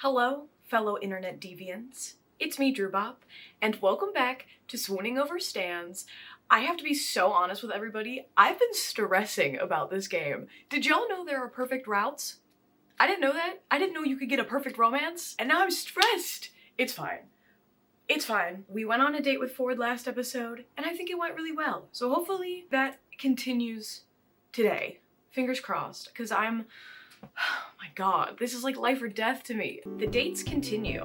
Hello, fellow internet deviants. It's me, Drew Bop, and welcome back to Swooning Over Stands. I have to be so honest with everybody, I've been stressing about this game. Did y'all know there are perfect routes? I didn't know that. I didn't know you could get a perfect romance, and now I'm stressed. It's fine. It's fine. We went on a date with Ford last episode, and I think it went really well. So hopefully that continues today. Fingers crossed, because oh my god, this is like life or death to me. The dates continue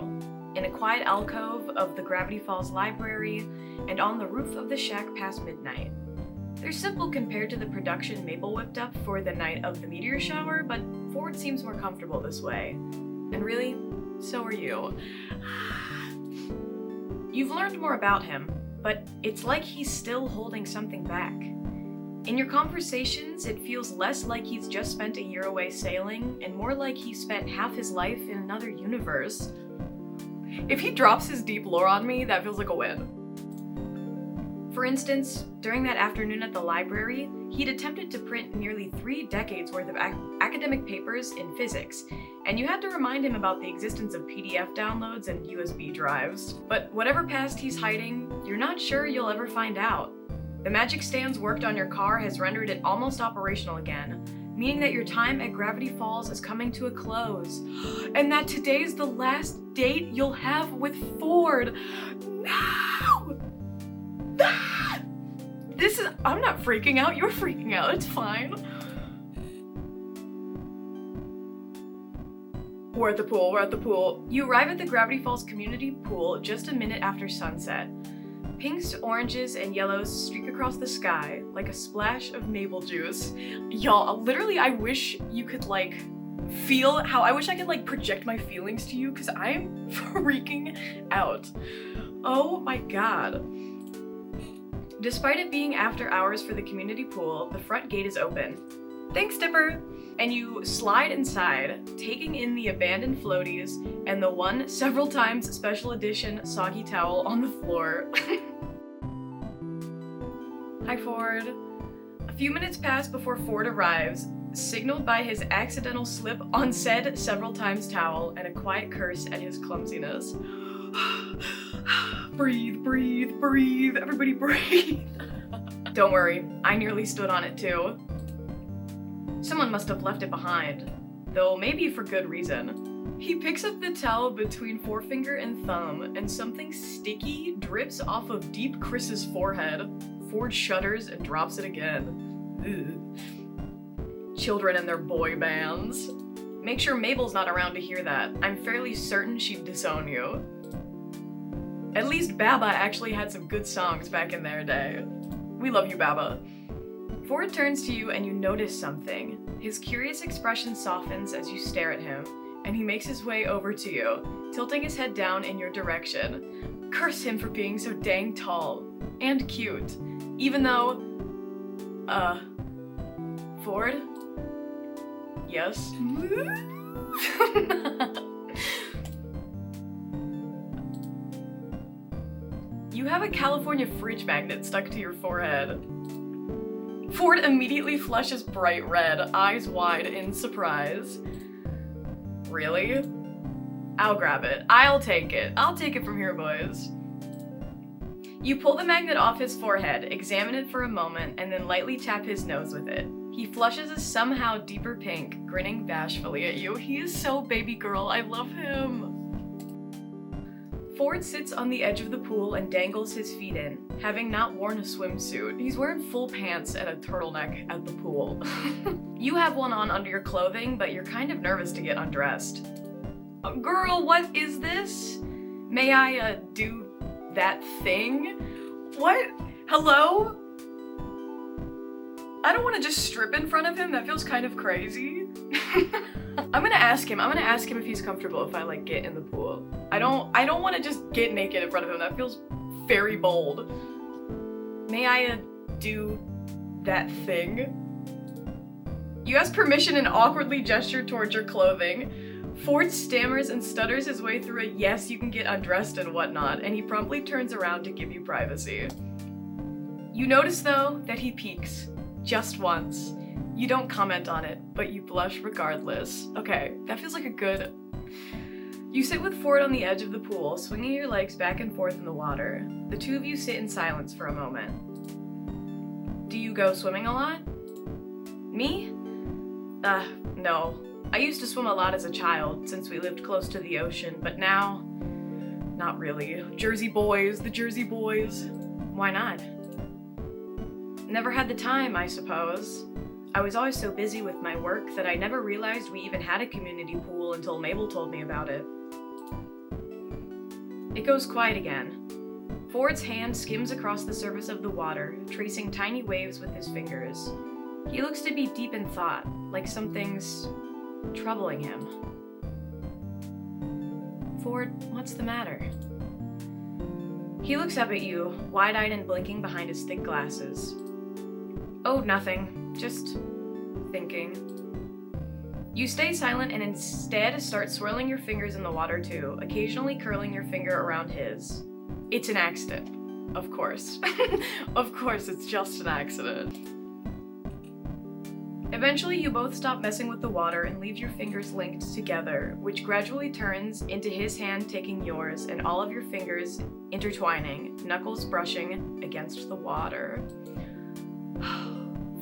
in a quiet alcove of the Gravity Falls library and on the roof of the shack past midnight. They're simple compared to the production Mabel whipped up for the night of the meteor shower, but Ford seems more comfortable this way. And really, so are you. You've learned more about him, but it's like he's still holding something back. In your conversations, it feels less like he's just spent a year away sailing and more like he spent half his life in another universe. If he drops his deep lore on me, that feels like a win. For instance, during that afternoon at the library, he'd attempted to print nearly 3 decades worth of academic papers in physics, and you had to remind him about the existence of PDF downloads and USB drives. But whatever past he's hiding, you're not sure you'll ever find out. The magic stands worked on your car has rendered it almost operational again, meaning that your time at Gravity Falls is coming to a close, and that today's the last date you'll have with Ford. No! Ah! I'm not freaking out, you're freaking out, it's fine. We're at the pool. You arrive at the Gravity Falls community pool just a minute after sunset. Pinks, oranges, and yellows streak across the sky like a splash of Mabel juice. Y'all, literally, I wish you could, I wish I could, project my feelings to you, because I'm freaking out. Oh my god. Despite it being after hours for the community pool, the front gate is open. Thanks, Dipper! And you slide inside, taking in the abandoned floaties and the one several times special edition soggy towel on the floor. Hi, Ford. A few minutes pass before Ford arrives, signaled by his accidental slip on said several times towel and a quiet curse at his clumsiness. Breathe, breathe, breathe, everybody breathe. Don't worry, I nearly stood on it too. Someone must have left it behind, though maybe for good reason. He picks up the towel between forefinger and thumb, and something sticky drips off of Deep Chris's forehead. Ford shudders and drops it again. Ugh. Children and their boy bands. Make sure Mabel's not around to hear that. I'm fairly certain she'd disown you. At least Baba actually had some good songs back in their day. We love you, Baba. Ford turns to you and you notice something. His curious expression softens as you stare at him, and he makes his way over to you, tilting his head down in your direction. Curse him for being so dang tall. And cute. Even though... Ford? Yes? You have a California fridge magnet stuck to your forehead. Ford immediately flushes bright red, eyes wide in surprise. Really? I'll grab it. I'll take it. I'll take it from here, boys. You pull the magnet off his forehead, examine it for a moment, and then lightly tap his nose with it. He flushes a somehow deeper pink, grinning bashfully at you. He is so baby girl. I love him. Ford sits on the edge of the pool and dangles his feet in, having not worn a swimsuit. He's wearing full pants and a turtleneck at the pool. You have one on under your clothing, but you're kind of nervous to get undressed. Girl, what is this? May I, do that thing? What? Hello? I don't want to just strip in front of him. That feels kind of crazy. I'm gonna ask him if he's comfortable if I get in the pool. I don't want to just get naked in front of him. That feels very bold. May I do that thing? You ask permission and awkwardly gesture towards your clothing. Ford stammers and stutters his way through a yes, you can get undressed and whatnot, and he promptly turns around to give you privacy. You notice though that he peeks. Just once. You don't comment on it, but you blush regardless. Okay, that feels like a good You sit with Ford on the edge of the pool, swinging your legs back and forth in the water. The two of you sit in silence for a moment. Do you go swimming a lot? Me? No. I used to swim a lot as a child, since we lived close to the ocean, but now, not really. Jersey boys, the Jersey boys. Why not? Never had the time, I suppose. I was always so busy with my work that I never realized we even had a community pool until Mabel told me about it. It goes quiet again. Ford's hand skims across the surface of the water, tracing tiny waves with his fingers. He looks to be deep in thought, like something's troubling him. Ford, what's the matter? He looks up at you, wide-eyed and blinking behind his thick glasses. Oh, nothing. Just thinking. You stay silent and instead start swirling your fingers in the water too, occasionally curling your finger around his. It's an accident. Of course. Of course, it's just an accident. Eventually, you both stop messing with the water and leave your fingers linked together, which gradually turns into his hand taking yours and all of your fingers intertwining, knuckles brushing against the water.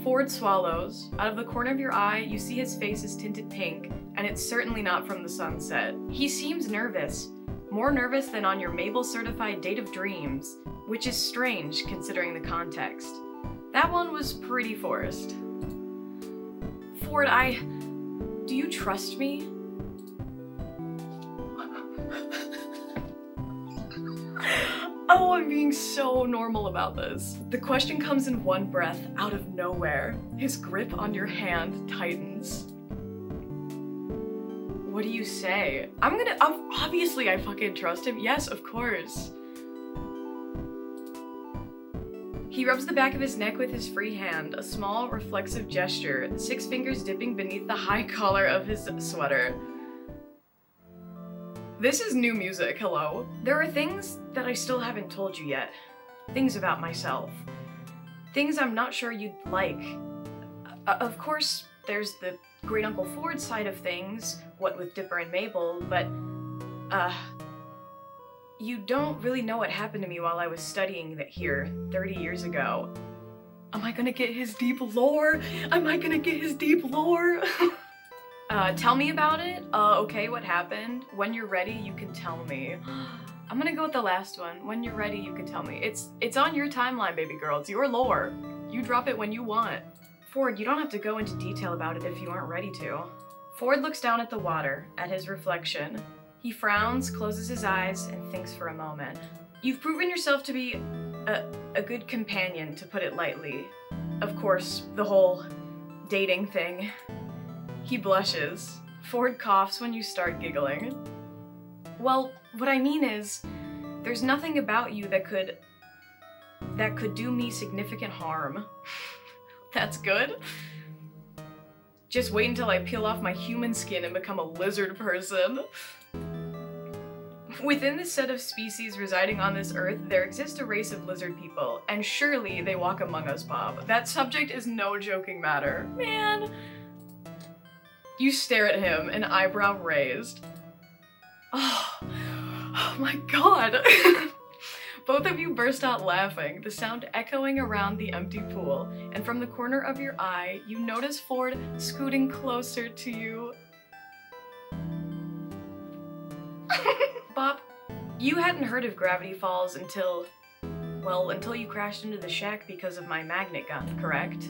Ford swallows. Out of the corner of your eye, you see his face is tinted pink, and it's certainly not from the sunset. He seems nervous. More nervous than on your Mabel-certified date of dreams, which is strange considering the context. That one was pretty forced. Ford, do you trust me? Oh, I'm being so normal about this. The question comes in one breath, out of nowhere. His grip on your hand tightens. What do you say? Obviously I fucking trust him. Yes, of course. He rubs the back of his neck with his free hand, a small, reflexive gesture, 6 fingers dipping beneath the high collar of his sweater. This is new music, hello. There are things that I still haven't told you yet. Things about myself. Things I'm not sure you'd like. Of course, there's the Great Uncle Ford side of things, what with Dipper and Mabel, but, you don't really know what happened to me while I was studying here 30 years ago. Am I gonna get his deep lore? Am I gonna get his deep lore? Tell me about it? Okay, what happened? When you're ready, you can tell me. I'm gonna go with the last one. When you're ready, you can tell me. It's on your timeline, baby girl. It's your lore. You drop it when you want. Ford, you don't have to go into detail about it if you aren't ready to. Ford looks down at the water, at his reflection. He frowns, closes his eyes, and thinks for a moment. You've proven yourself to be a good companion, to put it lightly. Of course, the whole dating thing. He blushes. Ford coughs when you start giggling. Well, what I mean is, there's nothing about you that could do me significant harm. That's good. Just wait until I peel off my human skin and become a lizard person. Within the set of species residing on this earth, there exists a race of lizard people, and surely they walk among us, Bob. That subject is no joking matter. Man. You stare at him, an eyebrow raised. Oh my god. Both of you burst out laughing, the sound echoing around the empty pool, and from the corner of your eye, you notice Ford scooting closer to you. Bob, you hadn't heard of Gravity Falls until you crashed into the shack because of my magnet gun, correct?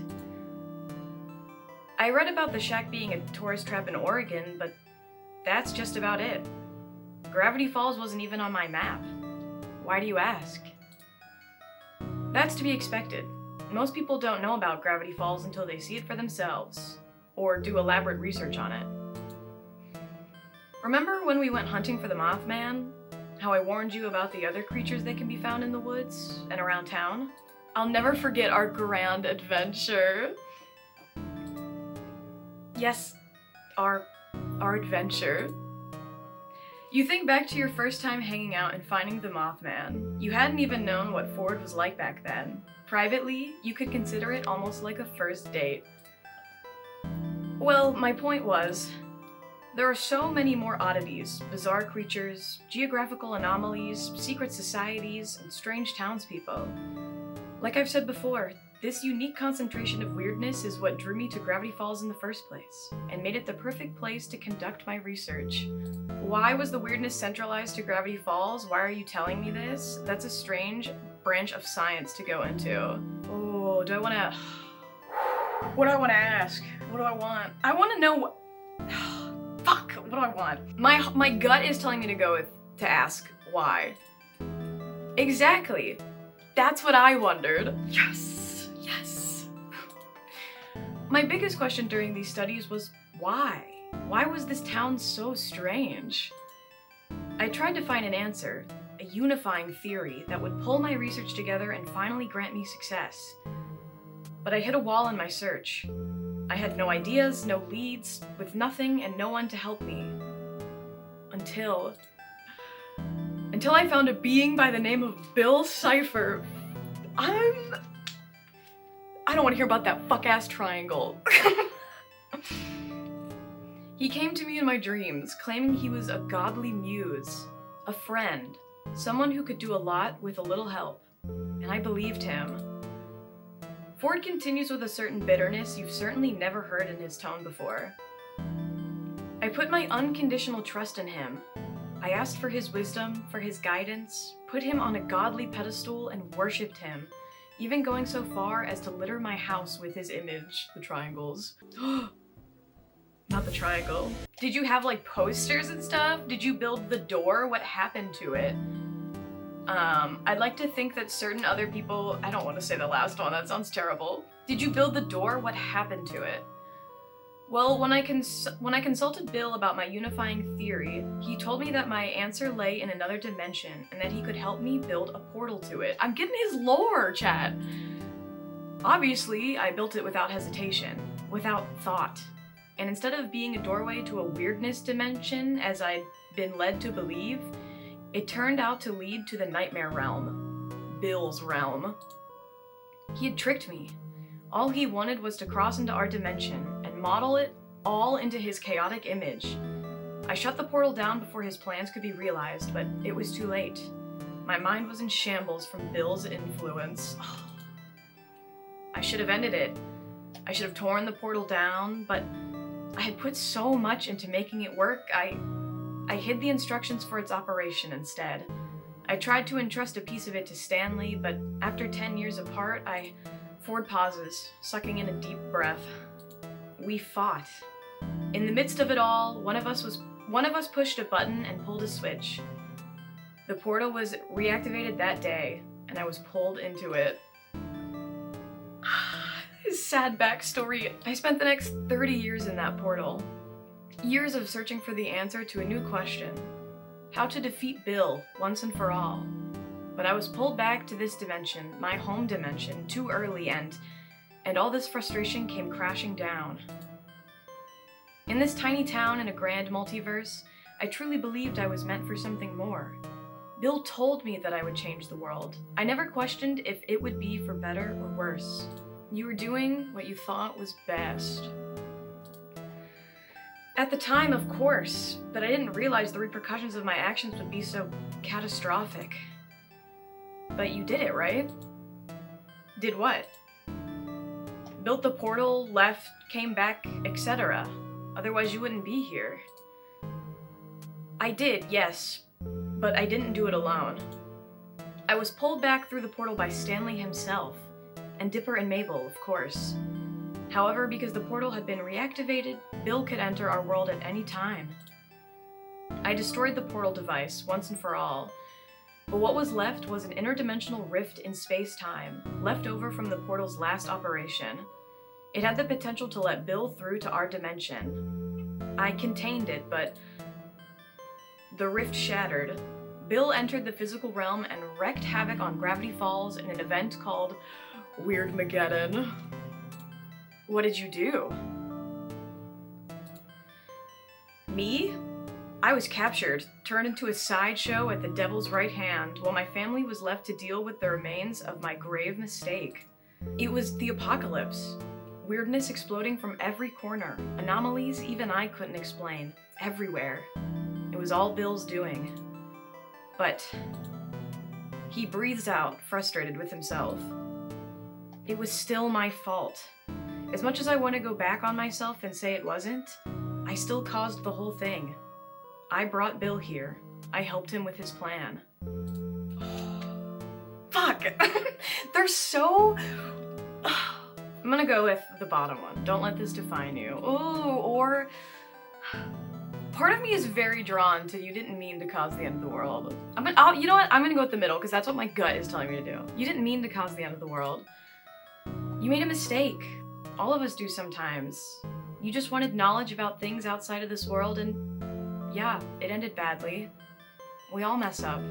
I read about the shack being a tourist trap in Oregon, but that's just about it. Gravity Falls wasn't even on my map. Why do you ask? That's to be expected. Most people don't know about Gravity Falls until they see it for themselves, or do elaborate research on it. Remember when we went hunting for the Mothman? How I warned you about the other creatures that can be found in the woods and around town? I'll never forget our grand adventure. Yes, our adventure. You think back to your first time hanging out and finding the Mothman. You hadn't even known what Ford was like back then. Privately, you could consider it almost like a first date. Well, my point was, There are so many more oddities, bizarre creatures, geographical anomalies, secret societies, and strange townspeople. Like I've said before, this unique concentration of weirdness is what drew me to Gravity Falls in the first place, and made it the perfect place to conduct my research. Why was the weirdness centralized to Gravity Falls? Why are you telling me this? That's a strange branch of science to go into. Oh, do I wanna... What do I wanna ask? What do I want? I wanna know what... Fuck, what do I want? My gut is telling me to ask why. Exactly. That's what I wondered. Yes, yes. My biggest question during these studies was why? Why was this town so strange? I tried to find an answer, a unifying theory that would pull my research together and finally grant me success. But I hit a wall in my search. I had no ideas, no leads, with nothing and no one to help me. Until I found a being by the name of Bill Cipher. I don't want to hear about that fuck-ass triangle. He came to me in my dreams, claiming he was a godly muse, a friend, someone who could do a lot with a little help. And I believed him. Ford continues with a certain bitterness you've certainly never heard in his tone before. I put my unconditional trust in him. I asked for his wisdom, for his guidance, put him on a godly pedestal and worshipped him, even going so far as to litter my house with his image, the triangles. Not the triangle. Did you have like posters and stuff? Did you build the door? What happened to it? I'd like to think that certain other people, I don't want to say the last one, that sounds terrible. Did you build the door? What happened to it? Well, when I consulted Bill about my unifying theory, he told me that my answer lay in another dimension and that he could help me build a portal to it. I'm getting his lore, chat! Obviously, I built it without hesitation, without thought. And instead of being a doorway to a weirdness dimension, as I'd been led to believe, it turned out to lead to the nightmare realm. Bill's realm. He had tricked me. All he wanted was to cross into our dimension and model it all into his chaotic image. I shut the portal down before his plans could be realized, but it was too late. My mind was in shambles from Bill's influence. I should have ended it. I should have torn the portal down, but I had put so much into making it work, I hid the instructions for its operation instead. I tried to entrust a piece of it to Stanley, but after 10 years apart, Ford pauses, sucking in a deep breath. We fought. In the midst of it all, one of us pushed a button and pulled a switch. The portal was reactivated that day, and I was pulled into it. Sad backstory. I spent the next 30 years in that portal. Years of searching for the answer to a new question. How to defeat Bill once and for all. But I was pulled back to this dimension, my home dimension, too early and all this frustration came crashing down. In this tiny town in a grand multiverse, I truly believed I was meant for something more. Bill told me that I would change the world. I never questioned if it would be for better or worse. You were doing what you thought was best. At the time, of course, but I didn't realize the repercussions of my actions would be so catastrophic. But you did it, right? Did what? Built the portal, left, came back, etc. Otherwise you wouldn't be here. I did, yes, but I didn't do it alone. I was pulled back through the portal by Stanley himself, and Dipper and Mabel, of course. However, because the portal had been reactivated, Bill could enter our world at any time. I destroyed the portal device once and for all, but what was left was an interdimensional rift in space-time, left over from the portal's last operation. It had the potential to let Bill through to our dimension. I contained it, but the rift shattered. Bill entered the physical realm and wreaked havoc on Gravity Falls in an event called Weirdmageddon. What did you do? Me? I was captured, turned into a sideshow at the devil's right hand, while my family was left to deal with the remains of my grave mistake. It was the apocalypse. Weirdness exploding from every corner. Anomalies even I couldn't explain. Everywhere. It was all Bill's doing. But he breathes out, frustrated with himself. It was still my fault. As much as I want to go back on myself and say it wasn't, I still caused the whole thing. I brought Bill here. I helped him with his plan. Fuck! They're so... I'm gonna go with the bottom one. Don't let this define you. Ooh, or... Part of me is very drawn to you didn't mean to cause the end of the world. You know what? I'm gonna go with the middle, because that's what my gut is telling me to do. You didn't mean to cause the end of the world. You made a mistake. All of us do sometimes. You just wanted knowledge about things outside of this world, and yeah, it ended badly. We all mess up.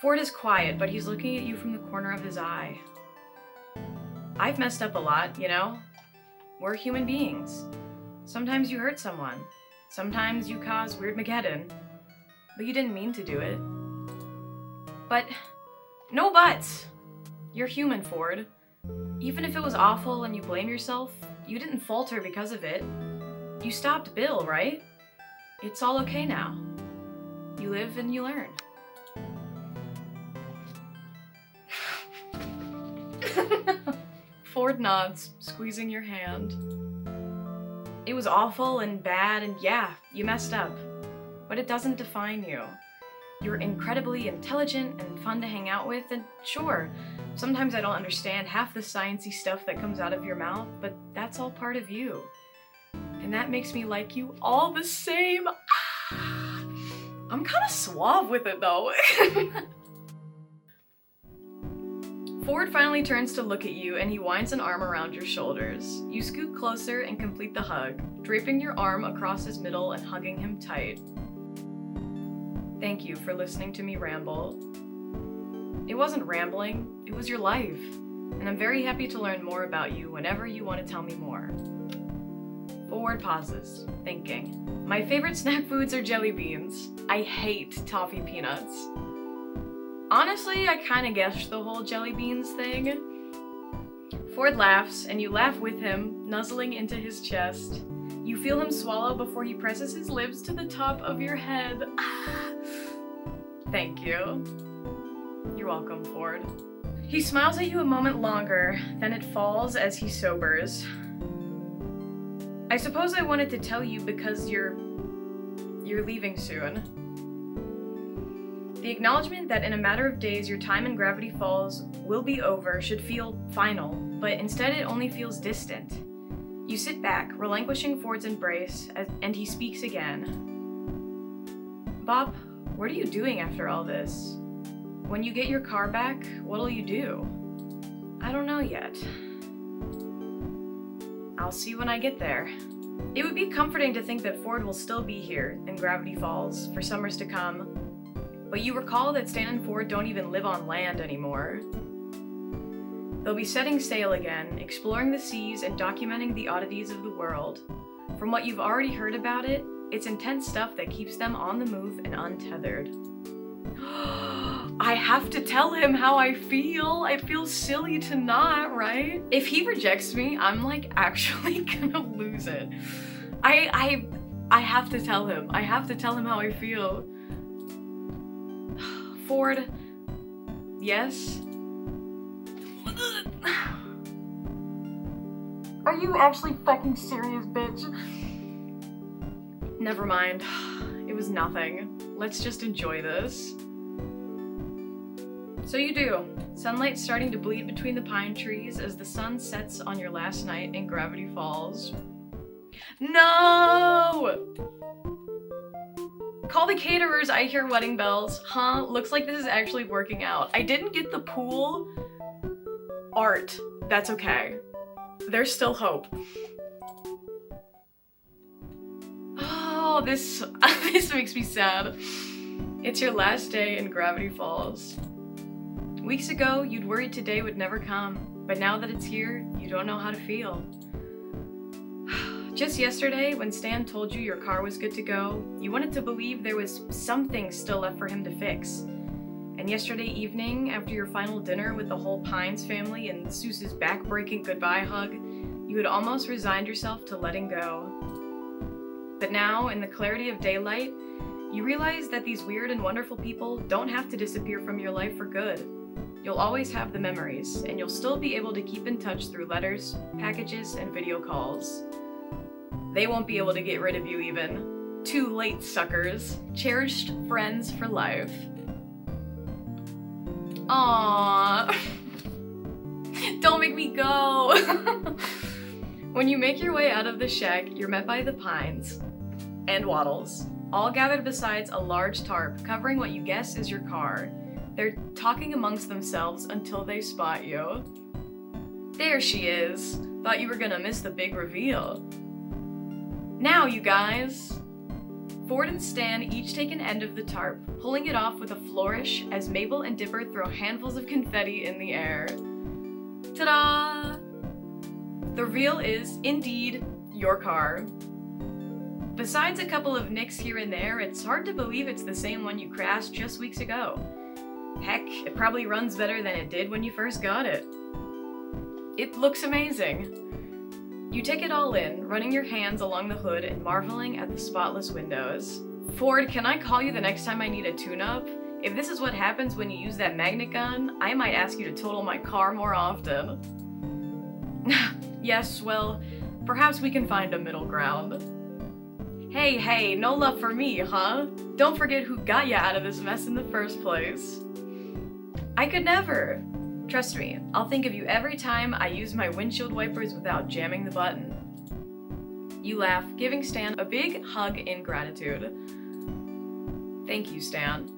Ford is quiet, but he's looking at you from the corner of his eye. I've messed up a lot, you know? We're human beings. Sometimes you hurt someone. Sometimes you cause Weirdmageddon. But you didn't mean to do it. But, no buts! You're human, Ford. Even if it was awful and you blame yourself, you didn't falter because of it. You stopped Bill, right? It's all okay now. You live and you learn. Ford nods, squeezing your hand. It was awful and bad, and yeah, you messed up. But it doesn't define you. You're incredibly intelligent and fun to hang out with, and sure, sometimes I don't understand half the sciencey stuff that comes out of your mouth, but that's all part of you. And that makes me like you all the same. I'm kind of suave with it, though. Ford finally turns to look at you, and he winds an arm around your shoulders. You scoot closer and complete the hug, draping your arm across his middle and hugging him tight. Thank you for listening to me ramble. It wasn't rambling, it was your life, and I'm very happy to learn more about you whenever you want to tell me more. Ford pauses, thinking. My favorite snack foods are jelly beans. I hate toffee peanuts. Honestly, I kinda guessed the whole jelly beans thing. Ford laughs, and you laugh with him, nuzzling into his chest. You feel him swallow before he presses his lips to the top of your head. Thank you. You're welcome, Ford. He smiles at you a moment longer, then it falls as he sobers. I suppose I wanted to tell you because you're leaving soon. The acknowledgement that in a matter of days your time in Gravity Falls will be over should feel final, but instead it only feels distant. You sit back, relinquishing Ford's embrace, and he speaks again. Bob, what are you doing after all this? When you get your car back, what'll you do? I don't know yet. I'll see when I get there. It would be comforting to think that Ford will still be here in Gravity Falls for summers to come. But you recall that Stan and Ford don't even live on land anymore. They'll be setting sail again, exploring the seas and documenting the oddities of the world. From what you've already heard about it, it's intense stuff that keeps them on the move and untethered. I have to tell him how I feel. I feel silly to not, right? If he rejects me, I'm like actually gonna lose it. I have to tell him. I have to tell him how I feel. Ford, yes? Are you actually fucking serious, bitch? Never mind. It was nothing. Let's just enjoy this. So you do. Sunlight starting to bleed between the pine trees as the sun sets on your last night in Gravity Falls. No! Call the caterers, I hear wedding bells. Huh, looks like this is actually working out. I didn't get the pool art. That's okay. There's still hope. Oh, this makes me sad. It's your last day in Gravity Falls. Weeks ago, you'd worried today would never come, but now that it's here, you don't know how to feel. Just yesterday, when Stan told you your car was good to go, you wanted to believe there was something still left for him to fix. And And yesterday evening, after your final dinner with the whole Pines family and Seuss's back-breaking goodbye hug, you had almost resigned yourself to letting go. But now, in the clarity of daylight, you realize that these weird and wonderful people don't have to disappear from your life for good. You'll always have the memories, and you'll still be able to keep in touch through letters, packages, and video calls. They won't be able to get rid of you even. Too late, suckers. Cherished friends for life. Aww. Don't make me go. When you make your way out of the shack, you're met by the Pines and Waddles, all gathered beside a large tarp covering what you guess is your car. They're talking amongst themselves until they spot you. There she is. Thought you were gonna miss the big reveal. Now, you guys. Ford and Stan each take an end of the tarp, pulling it off with a flourish as Mabel and Dipper throw handfuls of confetti in the air. Ta-da! The reveal is, indeed, your car. Besides a couple of nicks here and there, it's hard to believe it's the same one you crashed just weeks ago. Heck, it probably runs better than it did when you first got it. It looks amazing. You take it all in, running your hands along the hood and marveling at the spotless windows. Ford, can I call you the next time I need a tune-up? If this is what happens when you use that magnet gun, I might ask you to total my car more often. Yes, well, perhaps we can find a middle ground. Hey, no love for me, huh? Don't forget who got ya out of this mess in the first place. I could never. Trust me, I'll think of you every time I use my windshield wipers without jamming the button. You laugh, giving Stan a big hug in gratitude. Thank you, Stan.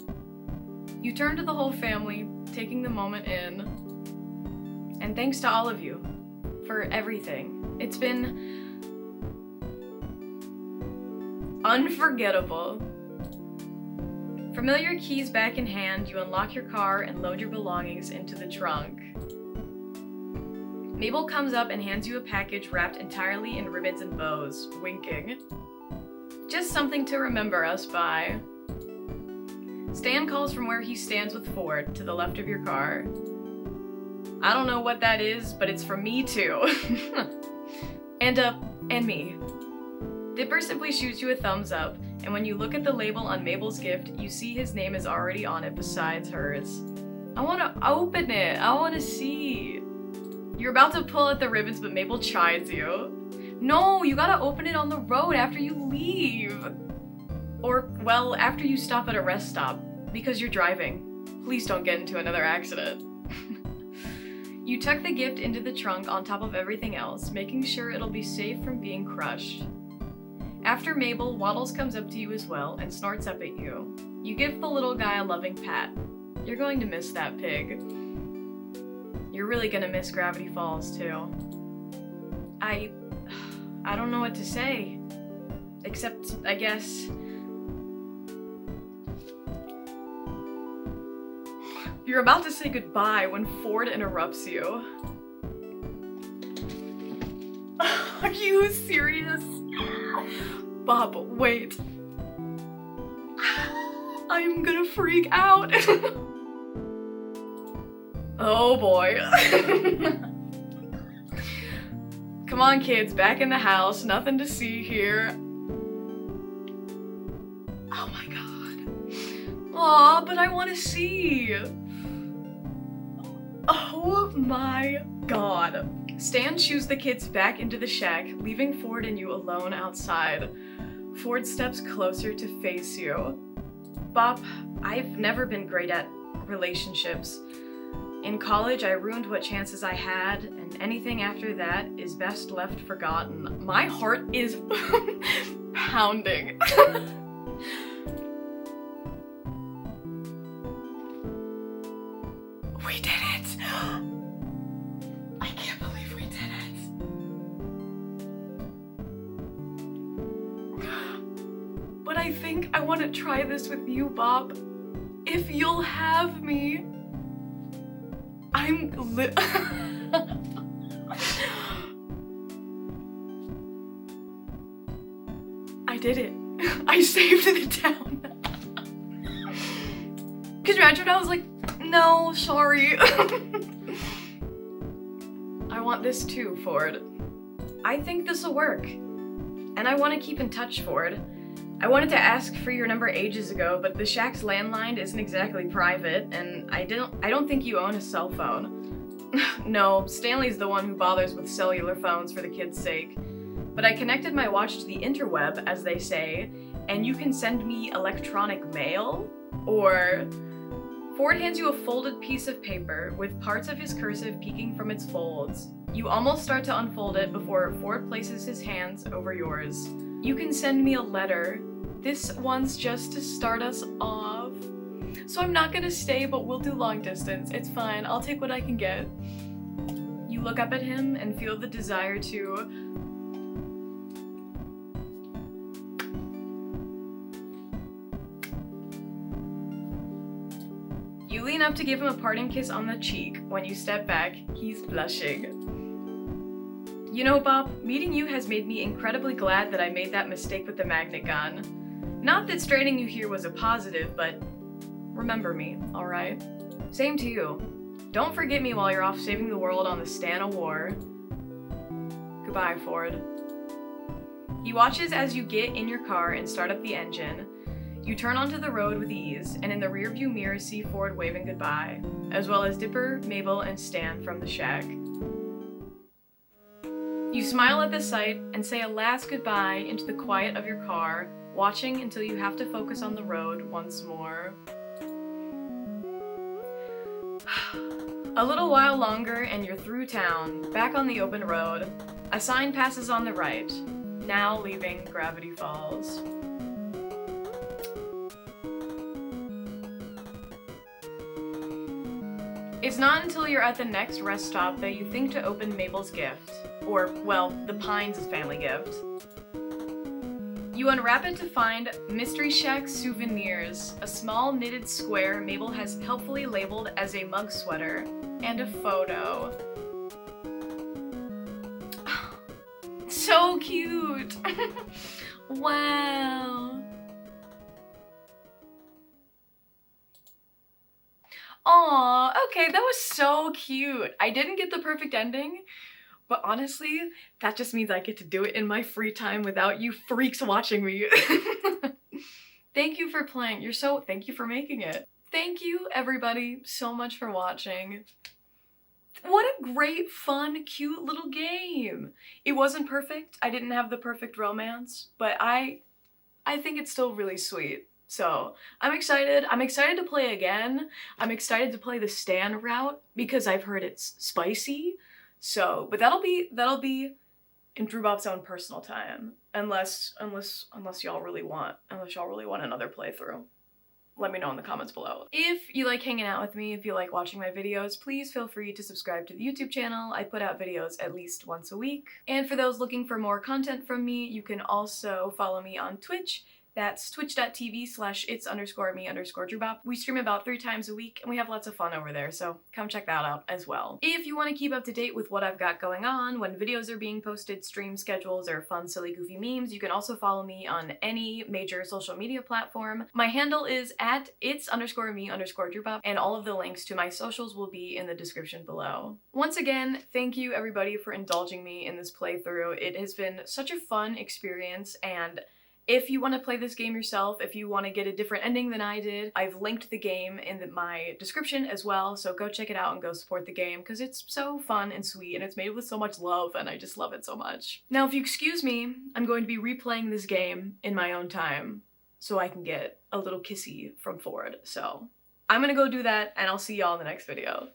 You turn to the whole family, taking the moment in. And thanks to all of you for everything. It's been unforgettable. Familiar keys back in hand, you unlock your car and load your belongings into the trunk. Mabel comes up and hands you a package wrapped entirely in ribbons and bows, winking. Just something to remember us by. Stan calls from where he stands with Ford, to the left of your car. I don't know what that is, but it's for me too. and me. Dipper simply shoots you a thumbs up, and when you look at the label on Mabel's gift, you see his name is already on it besides hers. I want to open it. I want to see. You're about to pull at the ribbons, but Mabel chides you. No, you gotta open it on the road after you leave. Or, well, after you stop at a rest stop, because you're driving. Please don't get into another accident. You tuck the gift into the trunk on top of everything else, making sure it'll be safe from being crushed. After Mabel, Waddles comes up to you as well and snorts up at you. You give the little guy a loving pat. You're going to miss that pig. You're really gonna miss Gravity Falls, too. I don't know what to say. Except, I guess... You're about to say goodbye when Ford interrupts you. Are you serious? Bob, wait. I'm gonna freak out. Oh boy. Come on, kids, back in the house. Nothing to see here. Oh my god. Aw, but I want to see. Oh my god. Stan shoos the kids back into the shack, leaving Ford and you alone outside. Ford steps closer to face you. Bop, I've never been great at relationships. In college, I ruined what chances I had, and anything after that is best left forgotten. My heart is pounding. We did it! I can't believe we did it. But I think I want to try this with you, Bob. If you'll have me. I did it. I saved the town. Could you imagine? I was like, No, sorry. I want this too, Ford. I think this'll work. And I want to keep in touch, Ford. I wanted to ask for your number ages ago, but the shack's landline isn't exactly private, and I don't think you own a cell phone. No, Stanley's the one who bothers with cellular phones for the kids' sake. But I connected my watch to the interweb, as they say, and you can send me electronic mail? Or... Ford hands you a folded piece of paper with parts of his cursive peeking from its folds. You almost start to unfold it before Ford places his hands over yours. You can send me a letter. This one's just to start us off. So I'm not gonna stay, but we'll do long distance. It's fine, I'll take what I can get. You look up at him and feel the desire to... You lean up to give him a parting kiss on the cheek. When you step back, he's blushing. You know, Bob, meeting you has made me incredibly glad that I made that mistake with the magnet gun. Not that straining you here was a positive, but remember me, alright? Same to you. Don't forget me while you're off saving the world on the Stana War. Goodbye, Ford. He watches as you get in your car and start up the engine. You turn onto the road with ease, and in the rearview mirror see Ford waving goodbye, as well as Dipper, Mabel, and Stan from the shack. You smile at the sight and say a last goodbye into the quiet of your car, watching until you have to focus on the road once more. A little while longer and you're through town, back on the open road. A sign passes on the right, now leaving Gravity Falls. It's not until you're at the next rest stop that you think to open Mabel's gift. Or, well, the Pines' family gift. You unwrap it to find Mystery Shack Souvenirs, a small knitted square Mabel has helpfully labeled as a mug sweater, and a photo. So cute! Wow! Aw, okay, that was so cute. I didn't get the perfect ending, but honestly, that just means I get to do it in my free time without you freaks watching me. Thank you for playing. Thank you for making it. Thank you, everybody, so much for watching. What a great, fun, cute little game. It wasn't perfect. I didn't have the perfect romance, but I think it's still really sweet. So, I'm excited. I'm excited to play again. I'm excited to play the Stan route because I've heard it's spicy. So, but that'll be in Drew Bob's own personal time. Unless y'all really want another playthrough. Let me know in the comments below. If you like hanging out with me, if you like watching my videos, please feel free to subscribe to the YouTube channel. I put out videos at least once a week. And for those looking for more content from me, you can also follow me on Twitch. That's twitch.tv/its_me_DrewBop. We stream about 3 times a week and we have lots of fun over there, so come check that out as well. If you want to keep up to date with what I've got going on, when videos are being posted, stream schedules, or fun, silly, goofy memes, you can also follow me on any major social media platform. My handle is at its_me_DrewBop, and all of the links to my socials will be in the description below. Once again, thank you everybody for indulging me in this playthrough. It has been such a fun experience, and if you want to play this game yourself, if you want to get a different ending than I did, I've linked the game in my description as well, so go check it out and go support the game, because it's so fun and sweet, and it's made with so much love, and I just love it so much. Now, if you excuse me, I'm going to be replaying this game in my own time, so I can get a little kissy from Ford, so I'm gonna go do that, and I'll see y'all in the next video.